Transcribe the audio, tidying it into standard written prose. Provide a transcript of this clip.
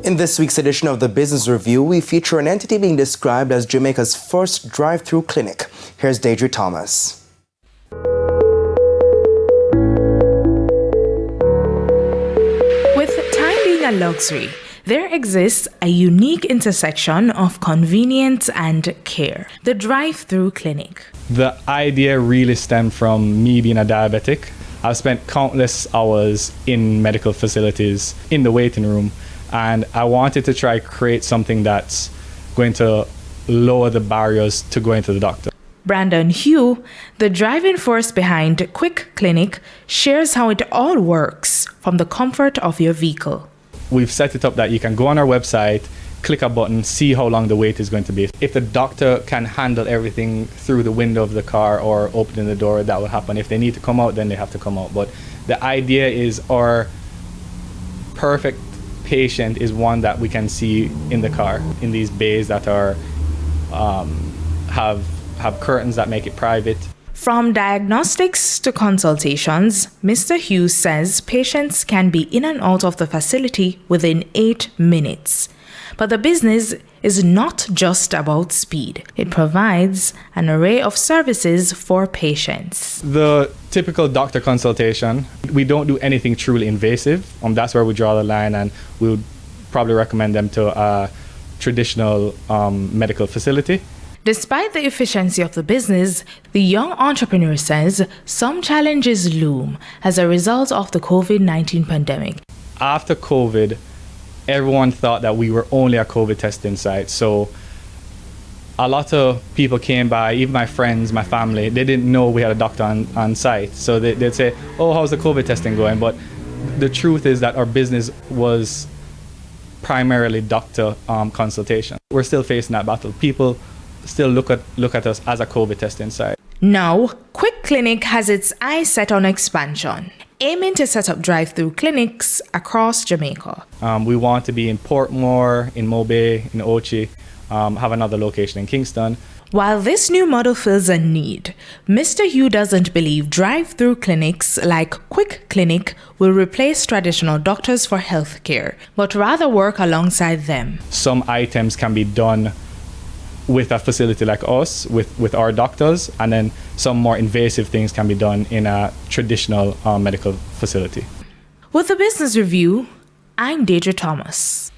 In this week's edition of the Business Review, we feature an entity being described as Jamaica's first drive-through clinic. Here's Deirdre Thomas. With time being a luxury, there exists a unique intersection of convenience and care, the drive-through clinic. The idea really stemmed from me being a diabetic. I've spent countless hours in medical facilities, in the waiting room, and I wanted to try create something that's going to lower the barriers to going to the doctor. Brandon Hugh, the driving force behind Quick Clinic, shares how it all works from the comfort of your vehicle. We've set it up that you can go on our website, click a button, see how long the wait is going to be. If the doctor can handle everything through the window of the car or opening the door, that will happen. If they need to come out, then they have to come out. But the idea is our perfect patient is one that we can see in the car, in these bays that are have curtains that make it private. From diagnostics to consultations, Mr. Hughes says patients can be in and out of the facility within 8 minutes. But the business is not just about speed. It provides an array of services for patients. The typical doctor consultation, we don't do anything truly invasive. That's where we draw the line, and we would probably recommend them to a traditional medical facility. Despite the efficiency of the business, the young entrepreneur says some challenges loom as a result of the COVID-19 pandemic. After COVID, everyone thought that we were only a COVID testing site. So a lot of people came by, even my friends, my family, they didn't know we had a doctor on site. So they'd say, oh, how's the COVID testing going? But the truth is that our business was primarily doctor consultation. We're still facing that battle. People still look at us as a COVID testing site. Now, Quick Clinic has its eyes set on expansion, aiming to set up drive-through clinics across Jamaica. We want to be in Portmore, in Mobay, in Ochi, have another location in Kingston. While this new model fills a need, Mr. Hugh doesn't believe drive-through clinics like Quick Clinic will replace traditional doctors for healthcare, but rather work alongside them. Some items can be done with a facility like us, with our doctors, and then some more invasive things can be done in a traditional medical facility. With the Business Review, I'm Deirdre Thomas.